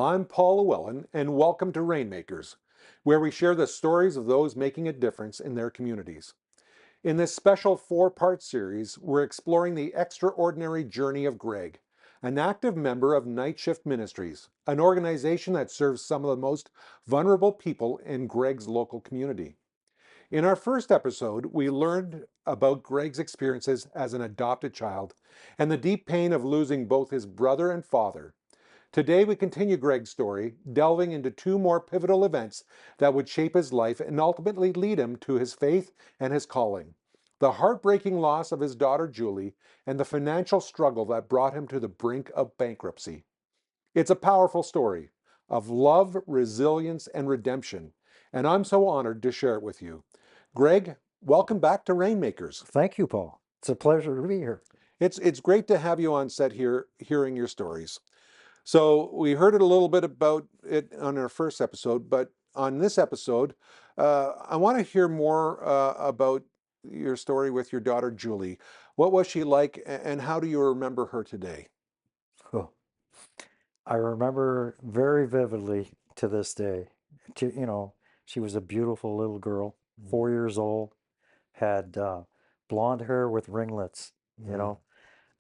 I'm Paul Llewellyn, and welcome to Rainmakers, where we share the stories of those making a difference in their communities. In this special four-part series, we're exploring the extraordinary journey of Greg, an active member of Night Shift Ministries, an organization that serves some of the most vulnerable people in Greg's local community. In our first episode, we learned about Greg's experiences as an adopted child and the deep pain of losing both his brother and father. Today, we continue Greg's story, delving into two more pivotal events that would shape his life and ultimately lead him to his faith and his calling: the heartbreaking loss of his daughter Julie and the financial struggle that brought him to the brink of bankruptcy. It's a powerful story of love, resilience, and redemption, and I'm so honored to share it with you. Greg, welcome back to Rainmakers. Thank you, Paul. It's a pleasure to be here. It's great to have you on set here, hearing your stories. So we heard it a little bit about it on our first episode, but on this episode, I want to hear more about your story with your daughter Julie. What was she like, and how do you remember her today? Oh, I remember very vividly to this day. She was a beautiful little girl, 4 years old, had blonde hair with ringlets, you Mm. know,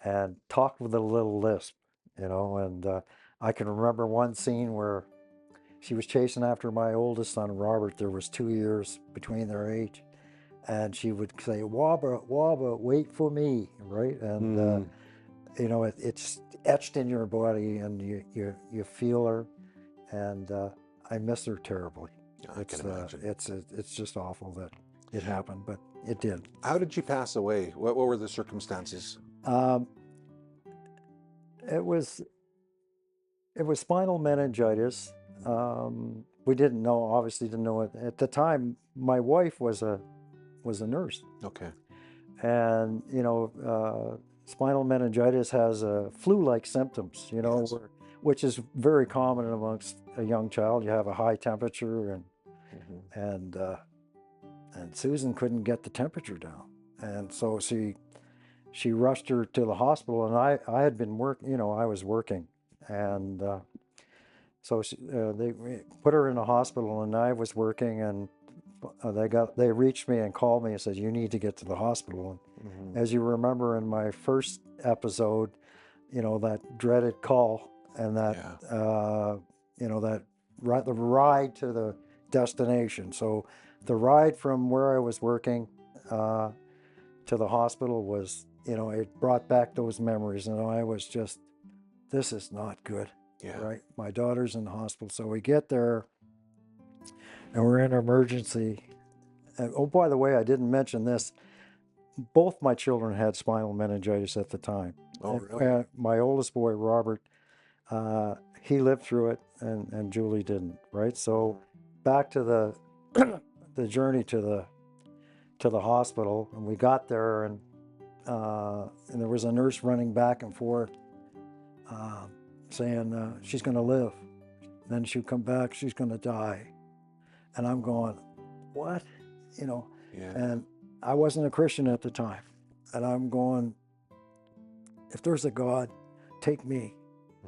and talked with a little lisp, And I can remember one scene where she was chasing after my oldest son, Robert. There was 2 years between their age. And she would say, "Wabba, Wabba, wait for me," right? And Mm, it's etched in your body, and you feel her, and I miss her terribly. I can imagine. It's just awful that it happened, but it did. How did she pass away? What were the circumstances? Um, it was spinal meningitis. We didn't know, obviously didn't know it at the time. My wife was a nurse, Okay. and spinal meningitis has flu-like symptoms, Yes. which is very common amongst a young child. You have a high temperature, Mhm. and uh, and Susan couldn't get the temperature down, and so she rushed her to the hospital, and I had been I was working, and so they put her in the hospital, and I was working, and they reached me and called me and said, "You need to get to the hospital." Mhm. As you remember in my first episode, that dreaded call, and that, Yeah. that the ride to the destination. So the ride from where I was working to the hospital was, it brought back those memories. And I was just, this is not good, Yeah. right? My daughter's in the hospital. So we get there, and we're in emergency. And, oh, by the way, I didn't mention this. Both my children had spinal meningitis at the time. Oh, And, really? my oldest boy, Robert, he lived through it, and Julie didn't. Right. So back to the the journey to the hospital, and we got there, and there was a nurse running back and forth, uh, saying she's going to live. Then she'll come back. She's going to die. And I'm going, what? You know, Yeah. and I wasn't a Christian at the time. And I'm going, if there's a God, take me.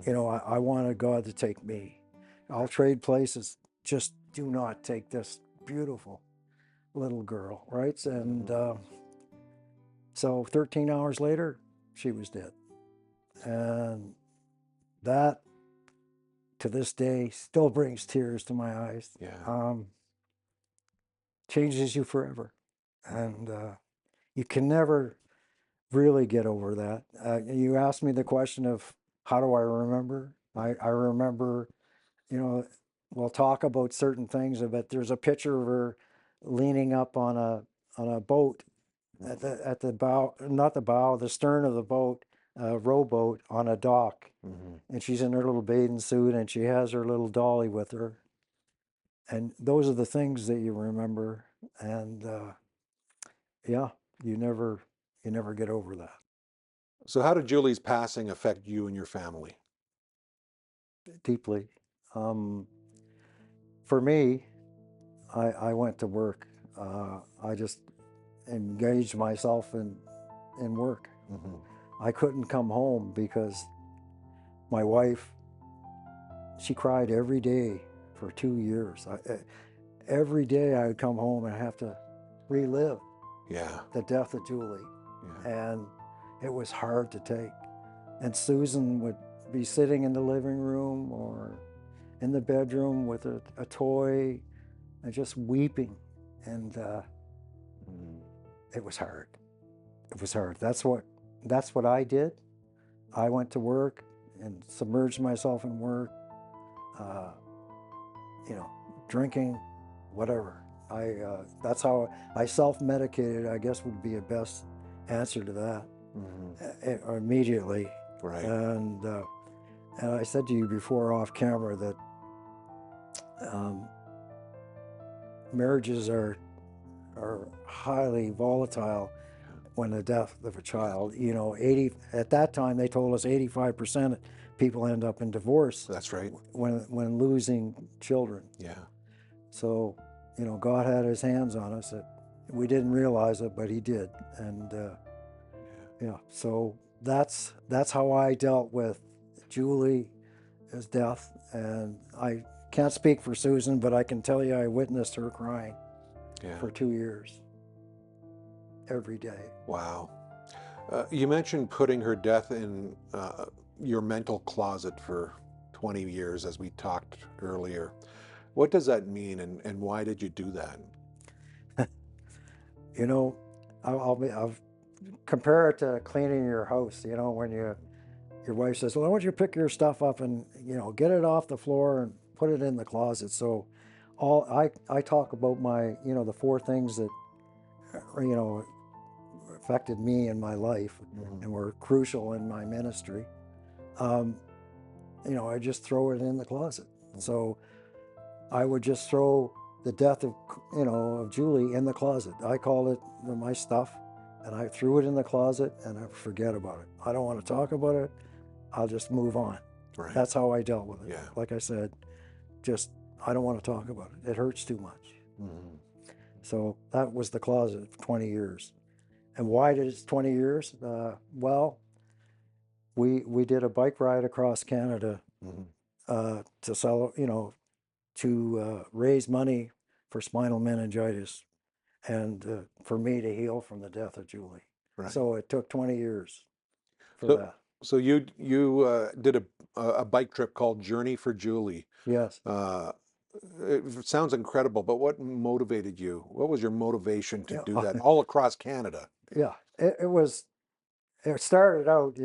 I want a God to take me. I'll trade places. Just do not take this beautiful little girl, right? And so 13 hours later, she was dead. And that, to this day, still brings tears to my eyes. Yeah. Changes you forever. And you can never really get over that. You asked me the question of how do I remember? I remember, we'll talk about certain things, but there's a picture of her leaning up on a boat at the bow, not the bow, the stern of the boat, rowboat on a dock, Mm-hmm. and she's in her little bathing suit, and she has her little dolly with her, and those are the things that you remember, and yeah, you never get over that. So, how did Julie's passing affect you and your family? Deeply. For me, I went to work. I just engaged myself in work. Mm-hmm. I couldn't come home because my wife she cried every day for 2 years. Every day I would come home and have to relive Yeah. the death of Julie, Yeah. and it was hard to take. And Susan would be sitting in the living room or in the bedroom with a toy and just weeping, and it was hard. It was hard. That's what I did. I went to work and submerged myself in work, uh, drinking, whatever. That's how I self-medicated, I guess would be a best answer to that. Immediately. Right. And I said to you before off camera that marriages are highly volatile when the death of a child. 80 at that time they told us 85% of people end up in divorce. That's right. When losing children. Yeah. So, God had his hands on us. We didn't realize it, but he did. And so that's how I dealt with Julie's death. And I can't speak for Susan, but I can tell you I witnessed her crying for 2 years, every day. Wow. You mentioned putting her death in your mental closet for 20 years, as we talked earlier. What does that mean, and why did you do that? I'll compare it to cleaning your house. When your wife says, "Well, why don't you pick your stuff up and get it off the floor and put it in the closet?" So, I talk about my the four things that affected me in my life and were crucial in my ministry. I just throw it in the closet. So I would just throw the death of Julie in the closet. I called it my stuff, and I threw it in the closet and I forget about it. I don't want to talk about it. I'll just move on. Right. That's how I dealt with it. Yeah. Like I said, I don't want to talk about it. It hurts too much. So that was the closet for 20 years. And why did it 20 years? Well, we did a bike ride across Canada to sell, to raise money for spinal meningitis and for me to heal from the death of Julie. Right. So it took 20 years for So, that. so you did a bike trip called Journey for Julie. Yes. It sounds incredible, but what motivated you? What was your motivation to Yeah. do that all across Canada? Yeah. It started out,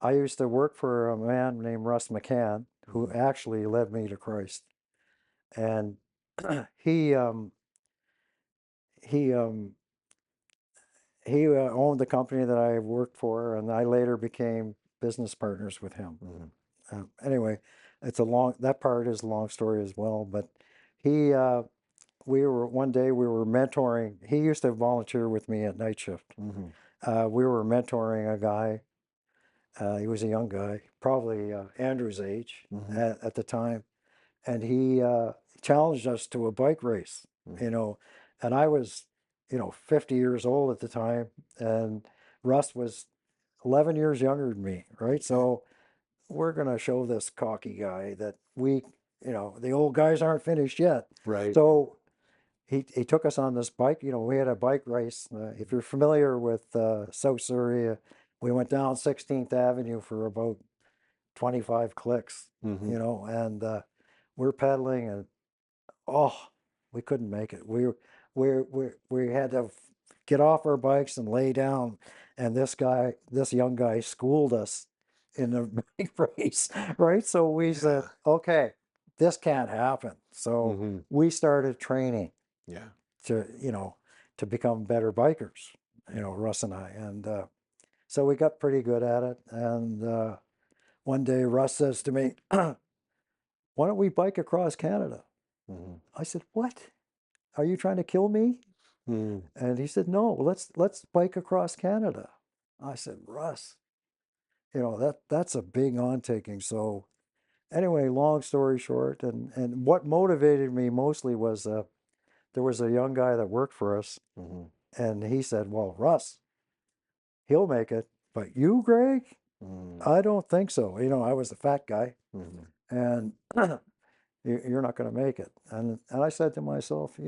I used to work for a man named Russ McCann, who actually led me to Christ. And he he owned the company that I worked for, and I later became business partners with him. Anyway, that part is a long story as well. But he, one day we were mentoring. He used to volunteer with me at night shift. We were mentoring a guy. He was a young guy, probably Andrew's age at the time, and he challenged us to a bike race. And I was 50 years old at the time, and Russ was 11 years younger than me, right? So we're going to show this cocky guy that the old guys aren't finished yet. Right. So he took us on this bike. We had a bike race. If you're familiar with South Surrey, we went down 16th Avenue for about 25 clicks, and we're pedaling, and we couldn't make it. We had to get off our bikes and lay down, and this young guy schooled us in the bike race, right? So we said, okay, this can't happen. So we started training to become better bikers, Russ and I. And so we got pretty good at it. And one day Russ says to me, why don't we bike across Canada? I said, what? Are you trying to kill me? And he said, no, let's bike across Canada. I said, Russ, that's a big undertaking. So anyway, long story short, and what motivated me mostly was there was a young guy that worked for us, and he said, well, Russ, he'll make it, but you, Greg, I don't think so. I was a fat guy, and you're not going to make it. And I said to myself,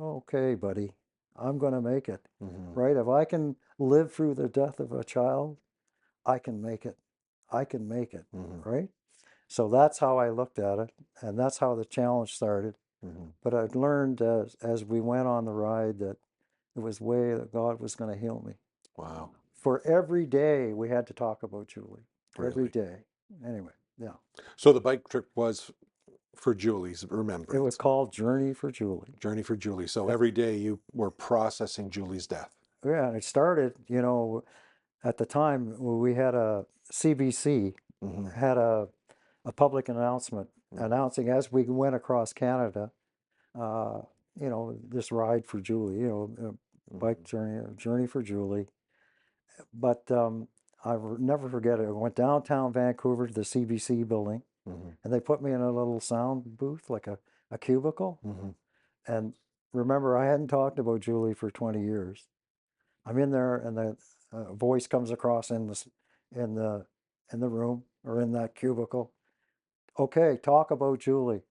okay, buddy, I'm going to make it, Mm-hmm. right? If I can live through the death of a child, I can make it. I can make it, Mm-hmm. right? So that's how I looked at it, and that's how the challenge started. Mm-hmm. But I'd learned as we went on the ride that it was way that God was going to heal me. Wow. For every day we had to talk about Julie. Every Really? day. Anyway, yeah. So the bike trip was for Julie's It was remembrance. called Journey for Julie. Journey for Julie. So Yeah, every day you were processing Julie's death. yeah, and it started, at the time we had a CBC Mm-hmm. had a public announcement Mm-hmm. announcing as we went across Canada, this ride for Julie, bike journey for Julie. But I never forget it. I went downtown Vancouver to the CBC building, Mm-hmm. and they put me in a little sound booth, like a cubicle. Mm-hmm. And remember, I hadn't talked about Julie for 20 years. I'm in there, and the voice comes across in the in the room or in that cubicle. Okay, talk about Julie,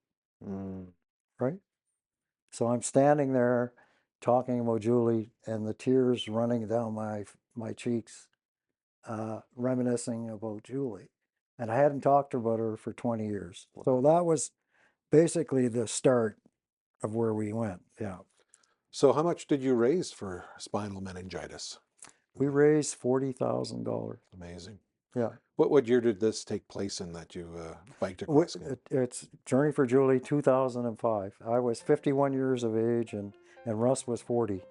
Mm-hmm. right? So I'm standing there talking about Julie, and the tears running down my cheeks, reminiscing about Julie. And I hadn't talked about her for 20 years. So that was basically the start of where we went. Yeah. So how much did you raise for spinal meningitis? We raised $40,000. Amazing. Yeah. What year did this take place in that you biked across Canada? It's Journey for Julie 2005. I was 51 years of age, and Russ was 40.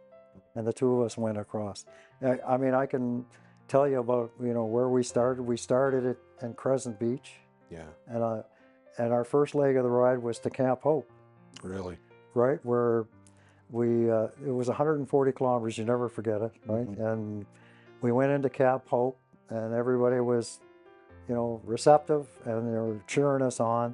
And the two of us went across. I mean, I can tell you about, where we started. We started it in Crescent Beach. Yeah. And our first leg of the ride was to Camp Hope, Really? right? Where it was 140 kilometers, you never forget it, right? Mm-hmm. And we went into Camp Hope, and everybody was, receptive, and they were cheering us on.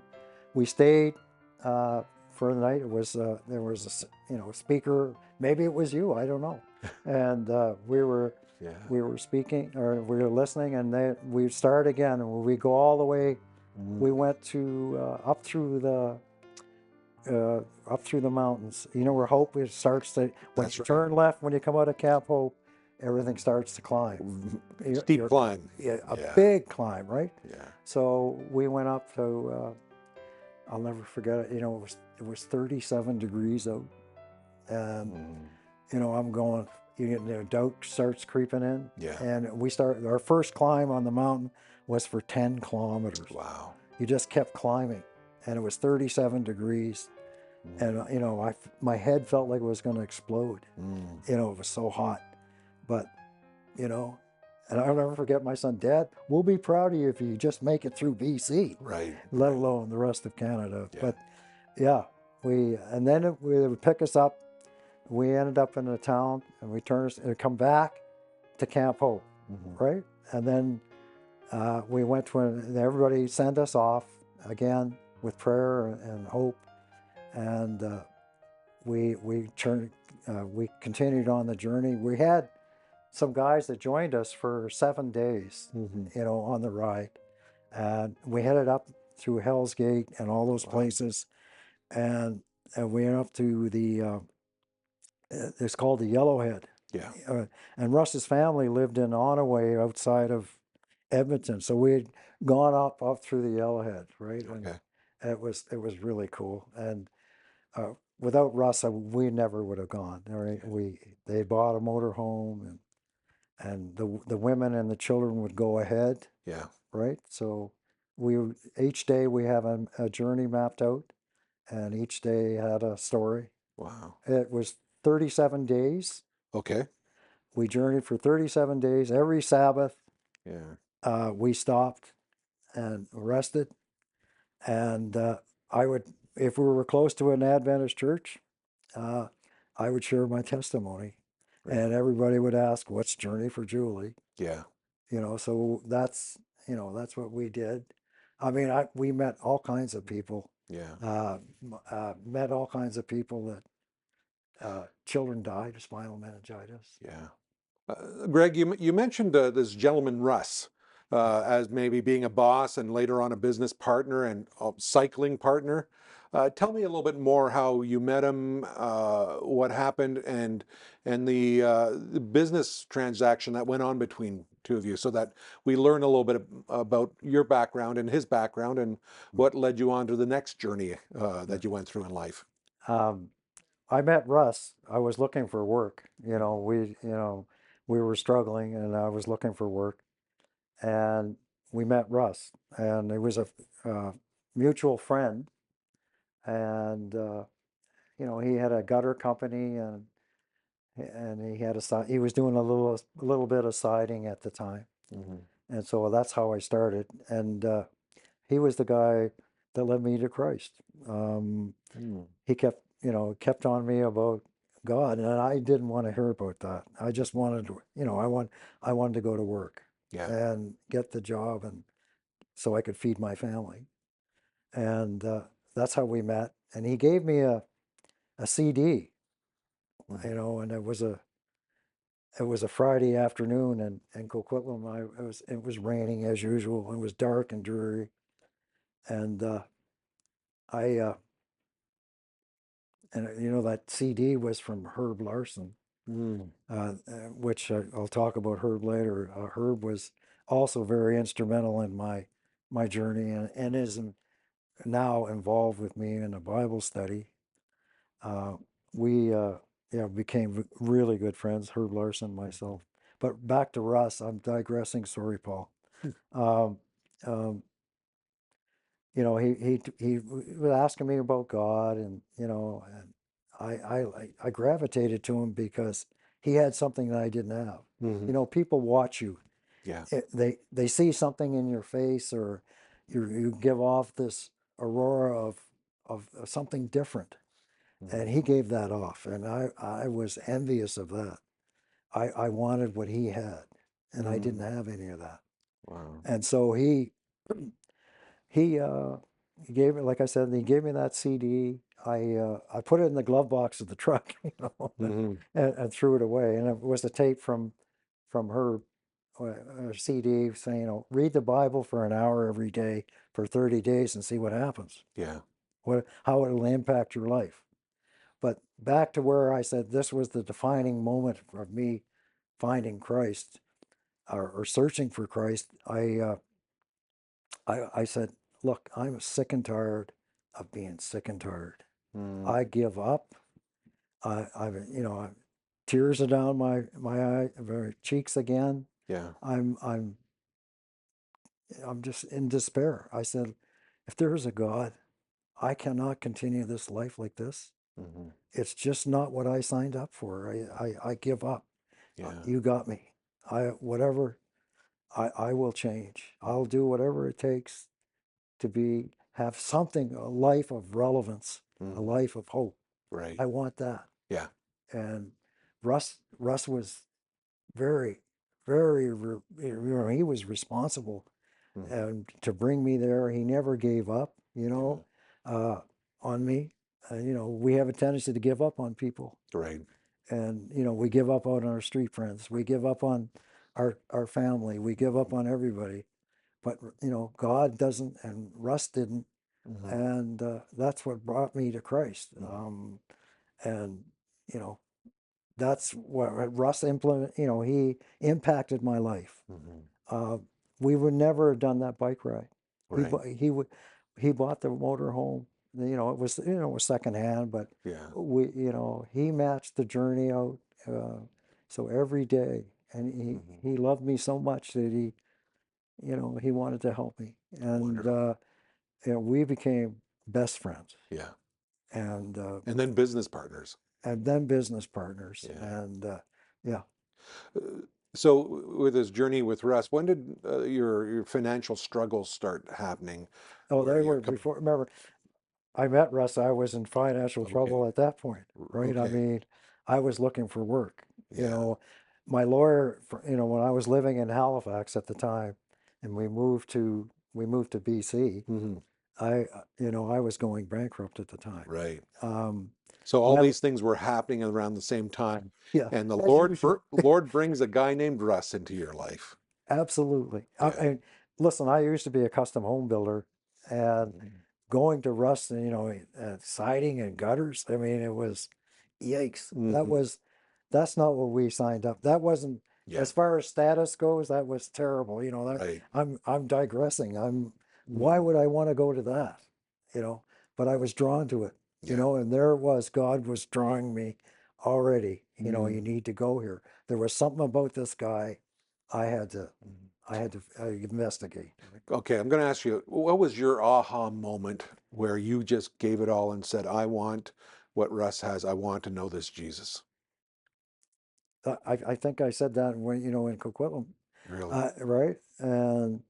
We stayed for the night. It was there was a speaker. Maybe it was you. I don't know. And Yeah. we were speaking, or we were listening, and we started again, and we go all the way. Mm-hmm. We went to up through the mountains. You know where Hope it starts to, when That's you right. turn left, when you come out of Camp Hope, everything starts to climb. Steep climb. Yeah, a Yeah. big climb, right? Yeah. So we went up to, I'll never forget it. It was 37 degrees out, and I'm going. Doubt starts creeping in. Yeah. And our first climb on the mountain was for 10 kilometers. Wow. You just kept climbing, and it was 37 degrees. And my head felt like it was going to explode. It was so hot. But and I'll never forget my son, Dad, we'll be proud of you if you just make it through BC, Right. let alone the rest of Canada. Yeah. But yeah, and then they would pick us up. We ended up in a town, and we come back to Camp Hope, right? And then we went to everybody sent us off again with prayer and hope. And we continued on the journey. We had some guys that joined us for 7 days, on the ride, and we headed up through Hell's Gate and all those places, and we went up to it's called the Yellowhead. Yeah. And Russ's family lived in Onaway outside of Edmonton, so we had gone up through the Yellowhead, right? Okay. And it was really cool. And without Russ, we never would have gone. Right? They bought a motor home, and the women and the children would go ahead. Yeah. Right. So each day we have a journey mapped out, and each day had a story. Wow. It was 37 days. Okay. We journeyed for 37 days. Every Sabbath, we stopped and rested. And if we were close to an Adventist church, I would share my testimony, and everybody would ask, "What's Journey for Julie?" Yeah. So that's what we did. I mean, we met all kinds of people. Yeah. Met all kinds of people that children died of spinal meningitis. Yeah. Greg, you mentioned this gentleman, Russ. as maybe being a boss and later on a business partner and a cycling partner. Tell me a little bit more how you met him, what happened, and the business transaction that went on between two of you, so that we learn a little bit about your background and his background and what led you on to the next journey Yeah. that you went through in life. Um, I met Russ. I was looking for work. We were struggling, and I was looking for work, and we met Russ, and it was a uh, mutual friend, and he had a gutter company, and he was doing a little bit of siding at the time, Hmm. and so that's how I started, and he was the guy that led me to Christ. Um, Mm. he kept on me about God, and I didn't want to hear about that. I just wanted to, I wanted to go to work Yeah. and get the job, and so I could feed my family. And that's how we met. And he gave me a CD, Mhm. and it was a Friday afternoon in Coquitlam. It was raining as usual. It was dark and dreary, and I that CD was from Herb Larson, Mm. which I'll talk about Herb later. Herb was also very instrumental in my journey, and is now involved with me in a Bible study. Uh, we became really good friends, Herb Larson and myself. But back to Russ, I'm digressing. Sorry, Paul. Um, um, he was asking me about God, and I gravitated to him because he had something that I didn't have. Hmm. People watch you. Yeah. They see something in your face, or you give off this aurora of something different, and Hmm. he gave that off, and I was envious of that. I wanted what he had, and I didn't Mm. have any of that. Wow. And so he he gave me, like I said, he gave me that CD. I put it in the glove box of the truck, Hmm. and threw it away. And it was a tape from her CD saying, read the Bible for an hour every day for 30 days and see what happens. Yeah. How it'll impact your life. But back to where I said this was the defining moment of me finding Christ, or searching for Christ. I said, look, I'm sick and tired of being sick and tired. Mm. I give up. I tears are down my cheeks again. Yeah. I'm I'm I'm just in despair. I said, if there is a God, I cannot continue this life like this. Hmm. It's just not what I signed up for. I give up. Yeah. You got me. Whatever. I will change. I'll do whatever it takes to have something, a life of relevance, a Hmm. life of hope. Right. I want that. Yeah. And Russ was very, very, he was responsible, Mm. and to bring me there. He never gave up, Yeah. uh, on me. We have a tendency to give up on people, Right. and we give up on our street friends. We give up on our family. We give up on everybody. But God doesn't, and Russ didn't, Hmm. and that's what brought me to Christ. Hmm. And you know that's what Russ implement. He impacted my life. Hmm. Uh, we would never have done that bike ride. Right. He would he bought the motor home. It was secondhand, but Yeah. he matched the journey out. Uh, so every day, and Hmm. he loved me so much that he wanted to help me, and Wonderful. we became best friends, Yeah. and uh, And then business partners. and then business partners, Yeah. and yeah. Uh, So with this journey with Russ, when did your financial struggles start happening? Oh, Where they you're were before. Remember, I met Russ. I was in financial okay. trouble at that point, right? I Okay. mean, I was looking for work. Yeah. My lawyer, when I was living in Halifax at the time, and we moved to BC. Hmm. I was going bankrupt at the time. Right. Um, So all my these things were happening around the same time, Yeah, and the as Lord usual. Lord brings a guy named Russ into your life. Absolutely. Yeah. Listen, I used to be a custom home builder, and Mhm. going to rust and siding and gutters. I mean, it was yikes. That's not what we signed up. That wasn't Yeah. as far as status goes. That was terrible. That Right. I'm digressing. Why Mhm. would I want to go to that? You know, but I was drawn to it. Yeah. And there it was. God was drawing me already. Mm. You need to go here. There was something about this guy. I had to Mhm. investigate. Okay, I'm going to ask you, what was your aha moment where you just gave it all and said, I want what Russ has. I want to know this Jesus. I think I said that when in Coquitlam, Really? right? And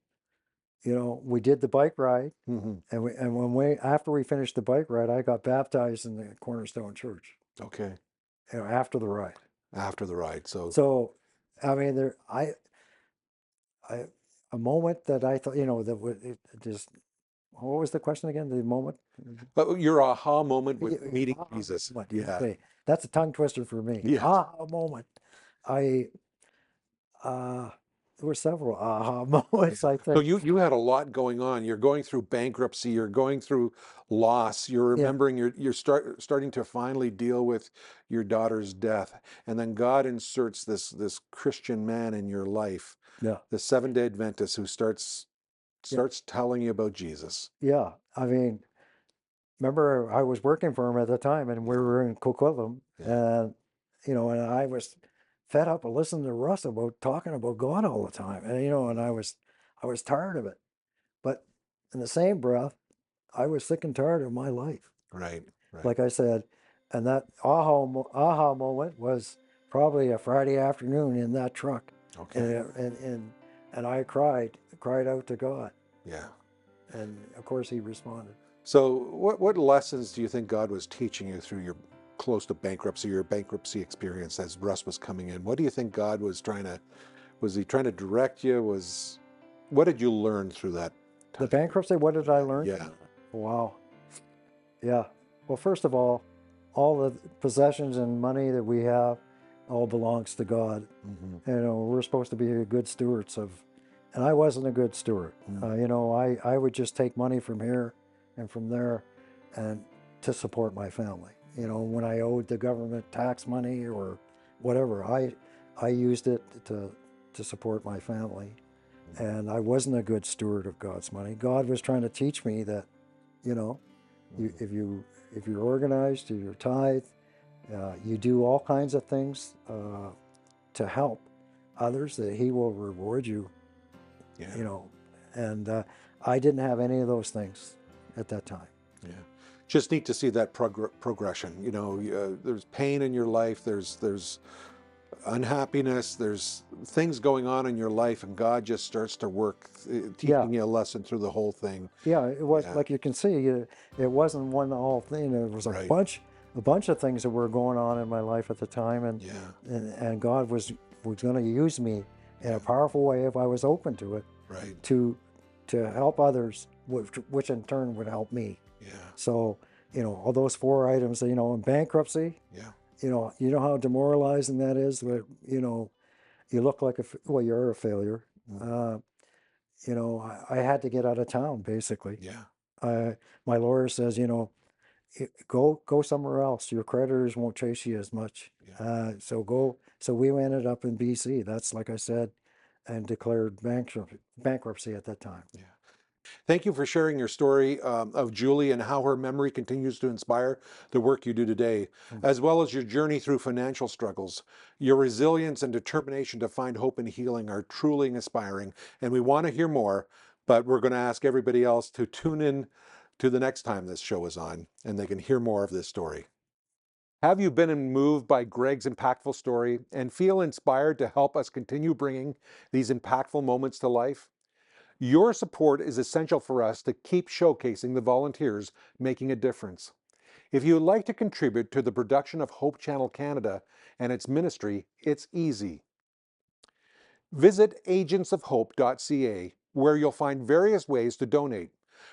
we did the bike ride, Hmm. and when we after we finished the bike ride, I got baptized in the Cornerstone Church. Okay. After the ride. After the ride. So So, I mean, I a moment that I thought that would it just. What was the question again? The moment. your aha moment with meeting Aha Jesus. moment. Yeah. Okay, that's a tongue twister for me. Yeah. Aha moment. I uh, there were several aha Yeah. moments. I So think. you had a lot going on. You're going through bankruptcy. You're going through loss. You're Yeah. remembering. You're starting to finally deal with your daughter's death, and then God inserts this Christian man in your life, Yeah. the Seventh-day Adventist who Yeah. starts telling you about Jesus. Yeah. I mean, remember I was working for him at the time, and we Yeah. were in Coquitlam, Yeah. and and I was fed up of listening to Russ about talking about God all the time, and and I was tired of it. But in the same breath, I was sick and tired of my life, Right. Right. like I said, and that aha moment was probably a Friday afternoon in that truck, Okay. and I cried out to God, Yeah. and of course He responded. So what lessons do you think God was teaching you through your close to bankruptcy, your bankruptcy experience as Russ was coming in? What do you think God was he trying to direct you? What did you learn through that The time? bankruptcy, what did I learn from Yeah. that? Wow. Yeah. Well, first of all the possessions and money that we have all belongs to God. Hmm. We're supposed to be good stewards of, and I wasn't a good steward. I would just take money from here and from there and to support my family. When I owed the government tax money or whatever, I used it to support my family. And I wasn't a good steward of God's money. God was trying to teach me that, you know, Hmm. if you're organized, you're tithe, you do all kinds of things to help others, that He will reward you. Yeah. You know, and I didn't have any of those things at that time. Yeah. Just neat to see that progression. There's pain in your life. There's unhappiness. There's things going on in your life, and God just starts to work, Yeah, teaching you a lesson through the whole thing. yeah. It was Yeah. like you can see, it wasn't one all thing. There was Right. a bunch of things that were going on in my life at the time, and Yeah. and God was going to use me in Yeah. a powerful way if I was open to it, Right. to to help others, which in turn would help me. Yeah. So all those four items, in bankruptcy, Yeah. how demoralizing that is. Where you look like you're a failure. Mhm. Uh, I had to get out of town basically. Yeah. My lawyer says, go somewhere else. Your creditors won't chase you as much. Yeah. So go. So we ended up in BC. That's like I said, and declared bankruptcy at that time. Yeah. Thank you for sharing your story of Julie and how her memory continues to inspire the work you do today, Mm. as well as your journey through financial struggles. Your resilience and determination to find hope and healing are truly inspiring, and we want to hear more, but we're going to ask everybody else to tune in to the next time this show is on, and they can hear more of this story. Have you been moved by Greg's impactful story and feel inspired to help us continue bringing these impactful moments to life? Your support is essential for us to keep showcasing the volunteers making a difference. If you would like to contribute to the production of Hope Channel Canada and its ministry, it's easy. Visit agentsofhope.ca, where you'll find various ways to donate.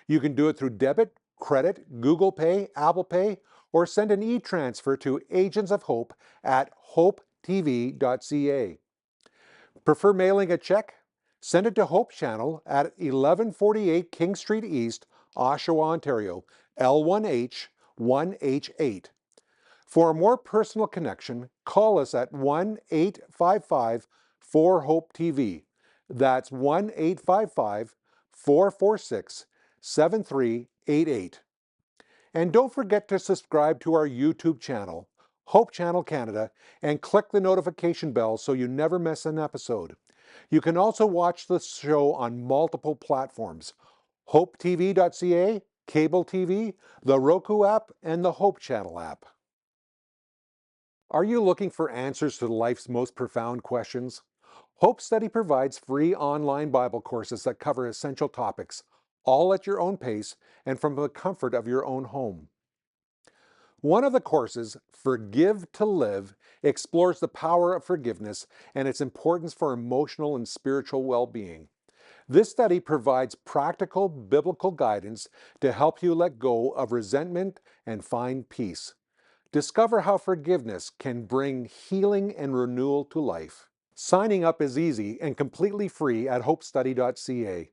You can do it through debit, credit, Google Pay, Apple Pay, or send an e-transfer to Agents of Hope at hopetv.ca. Prefer mailing a check? Send it to Hope Channel at 1148 King Street East, Oshawa, Ontario, L1H1H8. For a more personal connection, call us at 1-855-4HOPE-TV. That's 1-855-446-7388. And don't forget to subscribe to our YouTube channel, Hope Channel Canada, and click the notification bell so you never miss an episode. You can also watch the show on multiple platforms: hopetv.ca, cable TV, the Roku app, and the Hope Channel app. Are you looking for answers to life's most profound questions? Hope Study provides free online Bible courses that cover essential topics, all at your own pace and from the comfort of your own home. One of the courses, Forgive to Live, explores the power of forgiveness and its importance for emotional and spiritual well-being. This study provides practical biblical guidance to help you let go of resentment and find peace. Discover how forgiveness can bring healing and renewal to life. Signing up is easy and completely free at hopestudy.ca.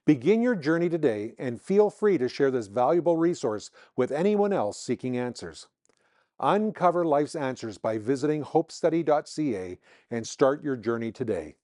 Begin your journey today and feel free to share this valuable resource with anyone else seeking answers. Uncover life's answers by visiting hopestudy.ca and start your journey today.